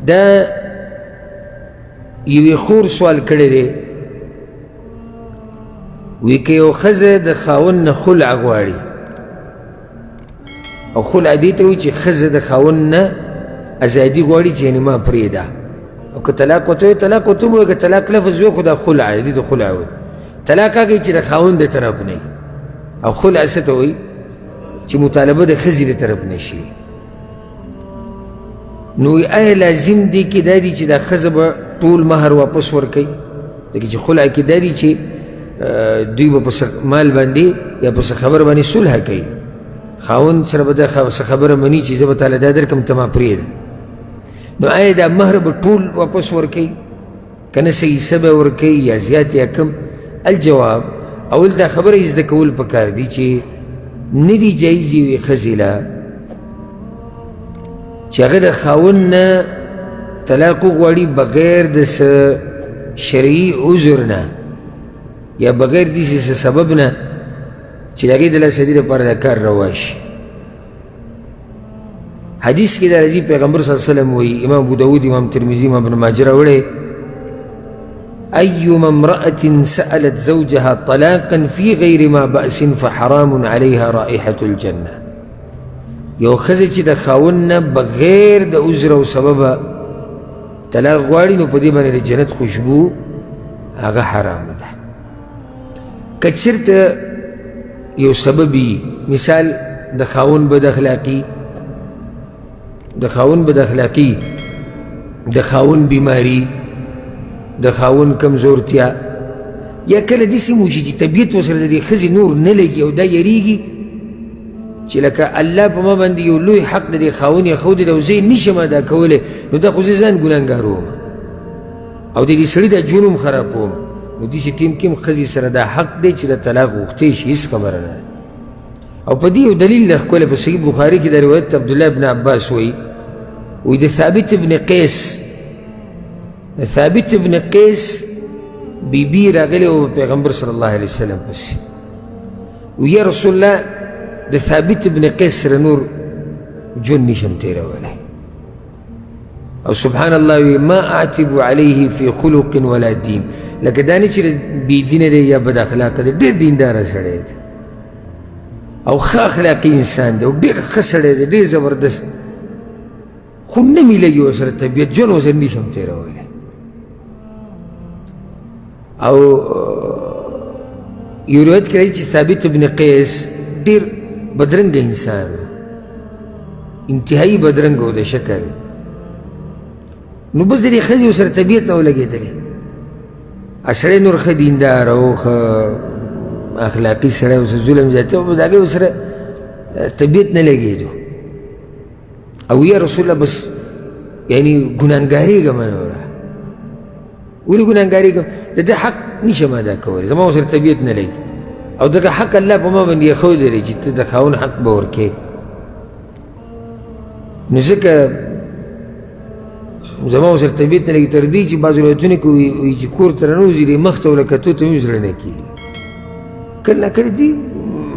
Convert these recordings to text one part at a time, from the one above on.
دا یوی خور سوال کړی دی وی که یو ښځه د خاوند نه خلع غواړي او خلع دې ته وایي چې ښځه د خاوند نه ازادي غواړي چې یعنې ما پرېږده او که طلاق ورته وایي طلاق ورته هم وایي که طلاق لفظ وایي خو دا خلع دی دې ته خلع وایي طلاق هغه چې د خاوند د طرف نه او خلع څه ته وایي چې مطالبه د ښځې د طرف نه شي نو آیا لازم دی کې دا دی چې دا ښځه به ټول مهر واپس ورکوي ځکه چې خلع کې دا دی چې دوی به په مال باندې یا په څه خبره باندې صلح کوي خاوند سره به دا څه خبره مني چې زه به تاله دا درکړم ته ما پرېږده نو آیا دا مهر به ټول واپس ورکوي که نه څه حصه به ورکوي یا زیات یا کم الجواب اول دا خبره یې زده کول پکار دي چې نه دي جایز یوې ښځې له چې هغه د خاوند نه طلاق وغواړي بغیر د څه شرعي عذر نه یا بغیر داسې څه سبب نه چې د هغې د لاسه دې لپاره دا کار روا شي حدیث کې دا راځي پیغمبر صلی الله علیه وسلم وایي امام ابو داود امام ترمذي امام ابن ماجه راوړی أيما امرأة سألت زوجها طلاقا في غير ما بأس فحرام عليها رائحة الجنة یو ښځه چې د خاوند نه بغیر د عذر او سببه طلاق غواړي نو په دې باندې د جنت خوشبو هغه حرامه ده که چېرته یو سبب وي مثال د خاوند بد اخلاقي د خاوند بیماری د خاوند کمزورتیا یا کله داسې موشي چې طبیعت ورسره د دې ښځې نور نه لګي او دا یریږي چې لکه الله په ما باندې یو لوی حق د دې خاوند ایښودی دی او زه یې نشم ادا کولی نو دا خو زه ځان ګنهګار وم او د دې سړي دا ژوند هم خرابوم نو داسې ټیم کې هم ښځې سره دا حق دی چې د طلاق غوښتی شي هېڅ خبره نه او په دې یو دلیل ده ښکلی په صحیح بخاري کې د روایت عبدالله ابن عباس وایي د ثابت ابن قیس بیبي راغلی و پیغمبر صلی الله علیه وسلم پسې یا رسول الله د ثابت ابن قیس سره نور ژوند نشم تېرولی او سبحان الله ما اعتب علیه فی خلق ولا دین لکه دا نه چې بېدینه دی یا بد اخلاقه دی ډېر دینداره سړی دی او ښه اخلاقي انسان دی او ډېر ښه سړی دی ډېر زبردست خو نه مې لګي ورسره طبیعت ژوند ورسره نشم تېرولی او یو روایت کې راځي چې ثابت ابن قیس ډېر بدرنګه انسان انتهایی بدرنګه و د شکل نو بس د دې ښځې ورسره طبیعت نه ولګېدلی سړی نور ښه دیندار او ښه اخلاقي سړی ورسره ظلم زیاتی او بس د هغې ورسره طبیعت نه لګېدو او یا رسول الله بس یعنی ګناهګارېږم نوره ولې ګناهګارېږم د ده حق نشم ادا کولی زما ورسره طبیعت نه لګي او دغه حق الله په ما باندې ایښودی دی چې ته د خاوند حق به ورکې نو ځکه زما ورسره طبیعت نه لګي تر دې چې بعض روایتونه کې وایي چې کور ته رانوځي دې مخ ته ولکتو ته مې زړه نه کېږي کله ناکله دې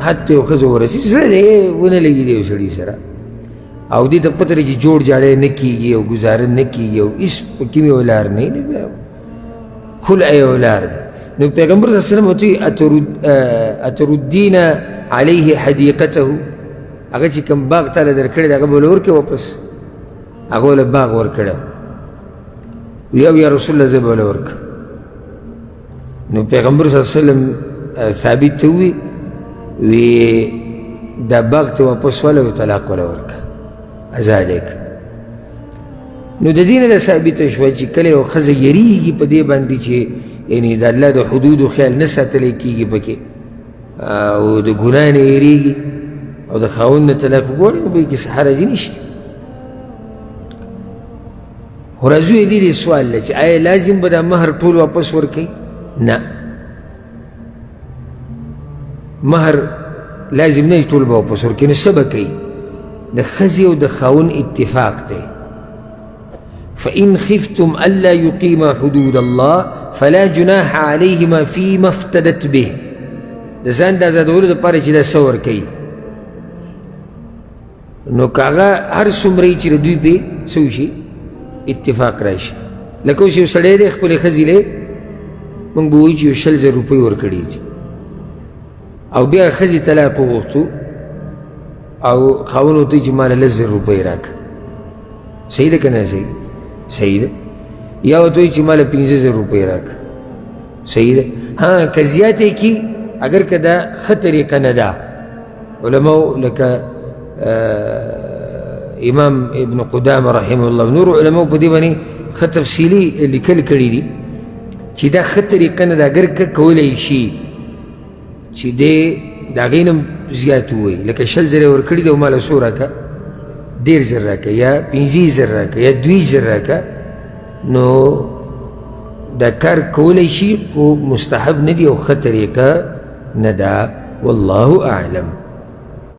حد ته یو ښځه ورسېږي زړه دې ونه لګي دی یو سړي سره او دې ته پته دی چې جوړ جاړی نه کېږي او ګزاره نه کېږي او هېڅ پکې مې ولار نه نو بیا خلع یو لار ده نو پیغمبر صلی الله علیه وسلم ورته اتردین علیه حدیقته هغه چې کوم باغ تاله درکړی دی هغه به له ورکړې واپس هغه له باغ ورکړی یا رسول الله زه به له ورکړم نو پیغمبر صلی الله علیه وسلم ثابت ته وی دا باغ ته واپس واله او طلاق وله ورکړه ازاد یې کړه نو د دې نه دا ثابته شوه چې کله یو ښځه یریږي په دې باندې چې یعنې د الله د حدودو خیال نه ساتلی کېږي پکې او د ګناه نه یریږي او د خاوند نه طلاق وغواړي نو بهې کې څه حرج نشته خو راځو یې دې سوال دی چې آیا لازم به دا مهر ټول واپس ورکوي نه مهر لازم نه ټول به واپس ورکوي نو څه به کوي د ښځې او د خاوند اتفاق دی فإن خفتم ألا يقيما حدود الله فلا جناح عليهما فيما افتدت به د ځان د ازادولو دپاره چې دا څه ورکوي نو که هغه هر څومره چې د دوی پې څه وشي اتفاق راشي. لکه اوس یو سړی دی خپلې ښځې لی موږ به وایو چې یو 100,000 روپۍ ورکړي دي او بیا ښځې طلاق وغوښتو او خاوند ورته وایي چې ما له 10,000 روپۍ راکړه. صحیح ده که نه صحیح؟ صحیح ده. یا ورته وایي چې ما له 15,000 روپۍ راکړه. صحیح ده. ها که زیاتې کي اگر که دا ښه طریقه نه ده، علماو لکه امام ابن قدامه رحمه الله نور علماو په دې باندې ښه تفصیلي لیکل کړي دي چې دا ښه طریقه نه ده. اگر که کولی شي چې دی د هغې نه زیات ووایي، لکه 100,000 ورکړي دي او ما له څو راکړه 10,000 راکړه یا 15,000 راکړه یا 2,000 راکړه، نو دا کار کولی شي خو مستحب نه دي او ښه طریقه نه ده. والله اعلم.